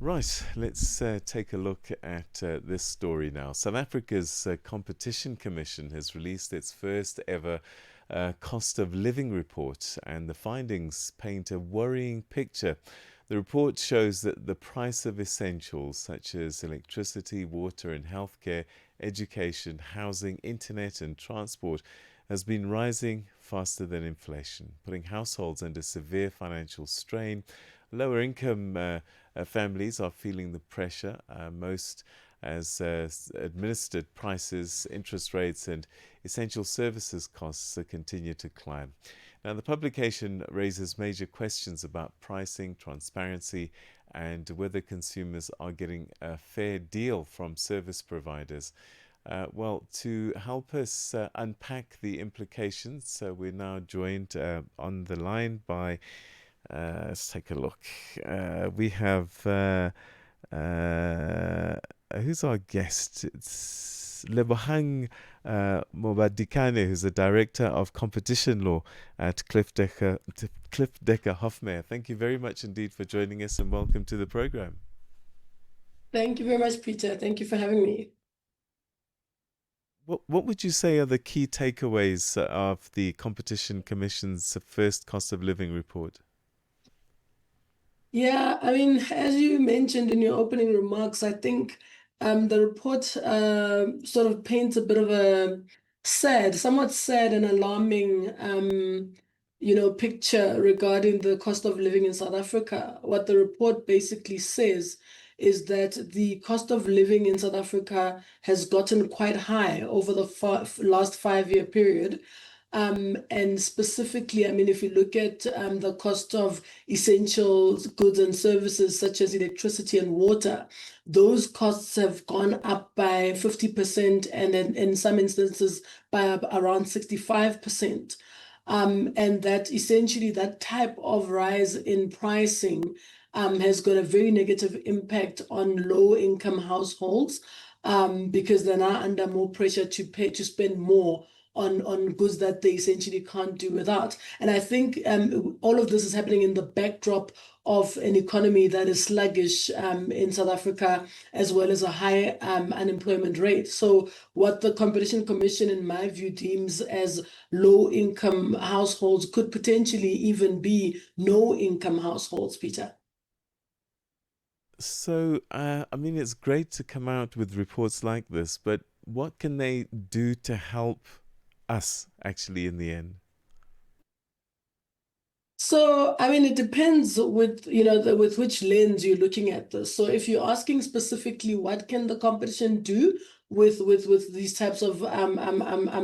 Right, let's take a look at this story now. South Africa's Competition Commission has released its first ever cost of living report, and the findings paint a worrying picture. The report shows that the price of essentials such as electricity, water, and healthcare, education, housing, internet, and transport has been rising faster than inflation, putting households under severe financial strain. Lower income families are feeling the pressure most as administered prices, interest rates, and essential services costs continue to climb. Now, the publication raises major questions about pricing, transparency, and whether consumers are getting a fair deal from service providers. To help us unpack the implications, we're now joined on the line by let's take a look. We have uh, who's our guest? It's Lebohang Mabidikane, who's the director of competition law at Cliffe Dekker Hofmeyr. Thank you very much indeed for joining us, and welcome to the program. Thank you very much, Peter. Thank you for having me. What would you say are the key takeaways of the Competition Commission's first cost of living report? Yeah, I mean, as you mentioned in your opening remarks, I think the report sort of paints a bit of a somewhat sad and alarming, picture regarding the cost of living in South Africa. What the report basically says is that the cost of living in South Africa has gotten quite high over the last 5-year period. And specifically, I mean, if you look at the cost of essential goods and services such as electricity and water, those costs have gone up by 50% and in some instances by around 65%. And that essentially that type of rise in pricing has got a very negative impact on low income households because they're now under more pressure to spend more on goods that they essentially can't do without. And I think all of this is happening in the backdrop of an economy that is sluggish in South Africa, as well as a high unemployment rate. So what the Competition Commission, in my view, deems as low income households could potentially even be no income households, Peter. I mean, it's great to come out with reports like this, but what can they do to help us actually in the end? So, I mean, it depends with, with which lens you're looking at this. So if you're asking specifically what can the competition do with these types of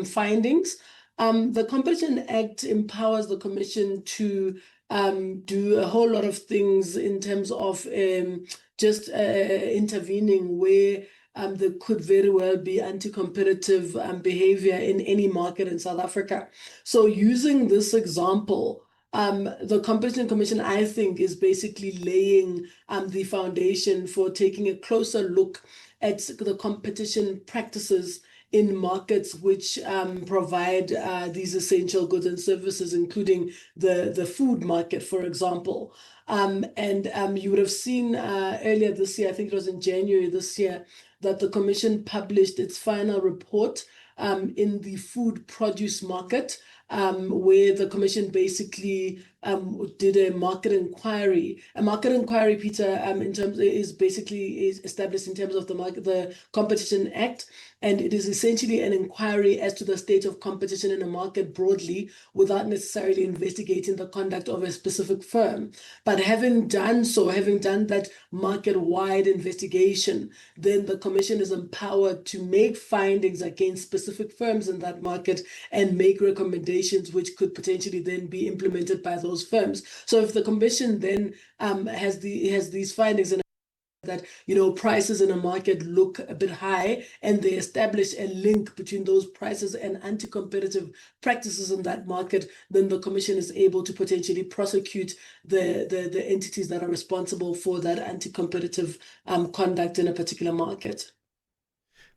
findings, the Competition Act empowers the commission to do a whole lot of things in terms of just intervening where there could very well be anti-competitive behavior in any market in South Africa. So using this example, the Competition Commission, I think, is basically laying the foundation for taking a closer look at the competition practices in markets which provide these essential goods and services, including the food market, for example. And you would have seen earlier this year, I think it was in January this year, that the Commission published its final report in the food produce market, where the commission basically did a market inquiry. A market inquiry, Peter, in terms is established in terms of the Competition Act, and it is essentially an inquiry as to the state of competition in a market broadly, without necessarily investigating the conduct of a specific firm. But having done that market-wide investigation, then the commission is empowered to make findings against specific firms in that market and make recommendations which could potentially then be implemented by those firms. So if the commission then has these findings and that prices in a market look a bit high, and they establish a link between those prices and anti-competitive practices in that market, then the commission is able to potentially prosecute the entities that are responsible for that anti-competitive conduct in a particular market.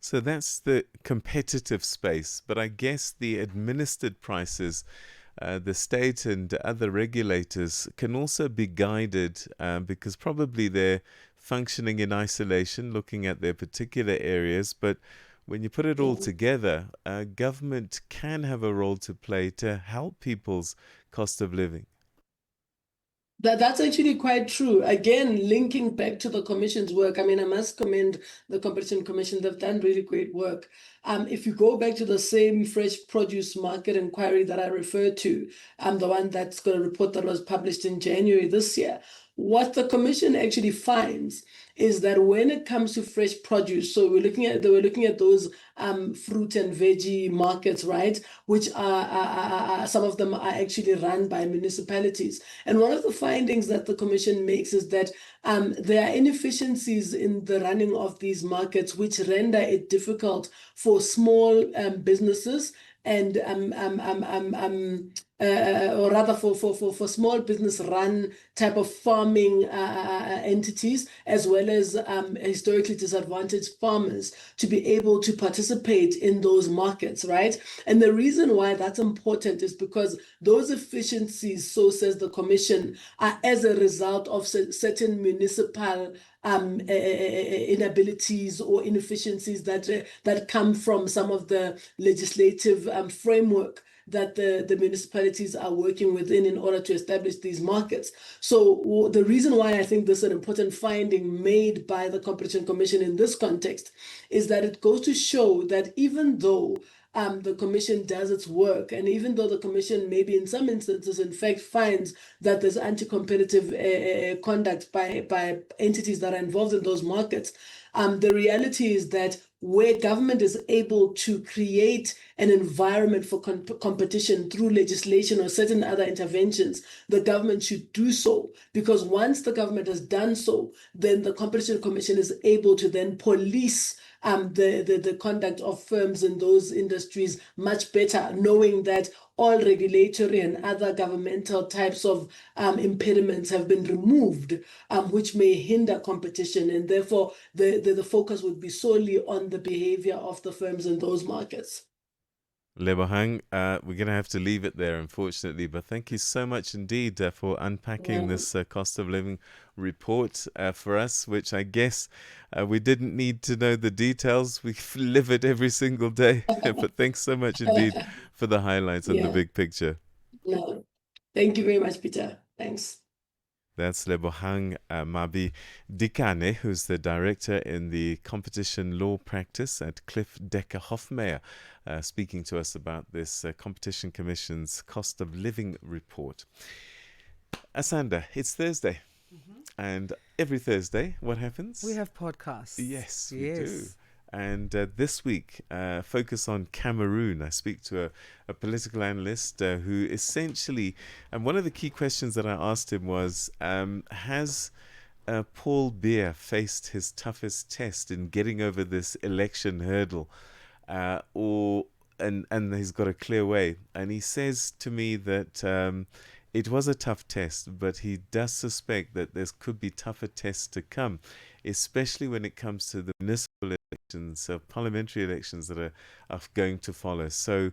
So that's the competitive space, but I guess the administered prices the state and other regulators can also be guided because probably they're functioning in isolation, looking at their particular areas. But when you put it all together, government can have a role to play to help people's cost of living. That's actually quite true. Again, linking back to the commission's work, I mean, I must commend the Competition Commission. They've done really great work. If you go back to the same fresh produce market inquiry that I referred to, the one that's got a report that was published in January this year, what the commission actually finds is that when it comes to fresh produce, so they were looking at those fruit and veggie markets, right? Which are some of them are actually run by municipalities. And one of the findings that the commission makes is that there are inefficiencies in the running of these markets, which render it difficult for small businesses and or rather for small business run type of farming entities, as well as historically disadvantaged farmers, to be able to participate in those markets, right? And the reason why that's important is because those efficiencies, so says the commission, are as a result of certain municipal inabilities or inefficiencies that come from some of the legislative framework that the municipalities are working within in order to establish these markets. So the reason why I think this is an important finding made by the Competition Commission in this context is that it goes to show that even though the commission does its work, and even though the commission maybe in some instances in fact finds that there's anti-competitive conduct by entities that are involved in those markets, the reality is that where government is able to create an environment for competition through legislation or certain other interventions, the government should do so, because once the government has done so, then the Competition Commission is able to then police the conduct of firms in those industries much better, knowing that all regulatory and other governmental types of impediments have been removed, which may hinder competition, and therefore the focus would be solely on the behavior of the firms in those markets. Lebohang, we're going to have to leave it there, unfortunately, but thank you so much indeed for unpacking this cost of living report for us, which I guess we didn't need to know the details. We live it every single day. But thanks so much indeed for the highlights and the big picture. No, thank you very much, Peter. Thanks. That's Lebohang Mabidikane, who's the director in the competition law practice at Cliffe Dekker Hofmeyr, speaking to us about this Competition Commission's cost of living report. Asanda, it's Thursday. And every Thursday, what happens? We have podcasts. Yes, we do. And this week, focus on Cameroon. I speak to a political analyst who essentially, and one of the key questions that I asked him was, has Paul Biya faced his toughest test in getting over this election hurdle, and he's got a clear way? And he says to me that it was a tough test, but he does suspect that there could be tougher tests to come, especially when it comes to the municipal elections, parliamentary elections that are going to follow. So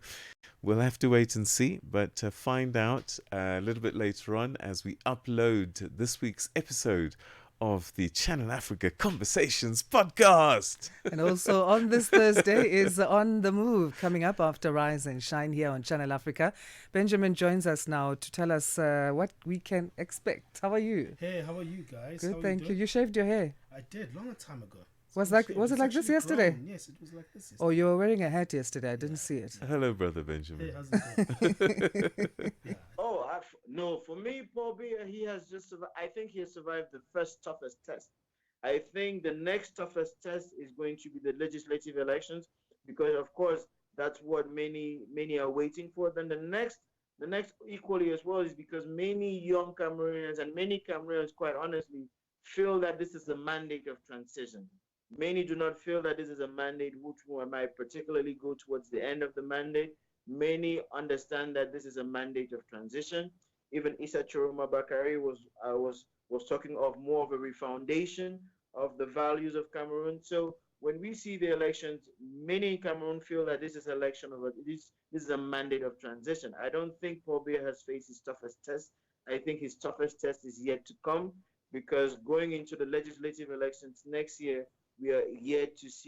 we'll have to wait and see, but find out a little bit later on as we upload this week's episode of the Channel Africa Conversations podcast. And also on this Thursday is On the Move, coming up after Rise and Shine here on Channel Africa. Benjamin joins us now to tell us what we can expect. How are you? Hey, how are you guys? Good, thank you. You shaved your hair? I did, long time ago. Was it like this yesterday? Grown. Yes, it was like this yesterday. Oh, you were wearing a hat yesterday. I didn't see it. Hello, Brother Benjamin. Hey, how's it going? No, for me, Paul Biya, he has just survived. I think he has survived the first toughest test. I think the next toughest test is going to be the legislative elections, because of course that's what many are waiting for. Then the next equally as well is because many young Cameroonians and many Cameroonians, quite honestly, feel that this is a mandate of transition. Many do not feel that this is a mandate which might particularly go towards the end of the mandate. Many understand that this is a mandate of transition. Even Issa Chiroma Bakari was talking of more of a refoundation of the values of Cameroon. So when we see the elections, many in Cameroon feel that this is this is a mandate of transition. I don't think Paul Biya has faced his toughest test. I think his toughest test is yet to come, because going into the legislative elections next year, we are yet to see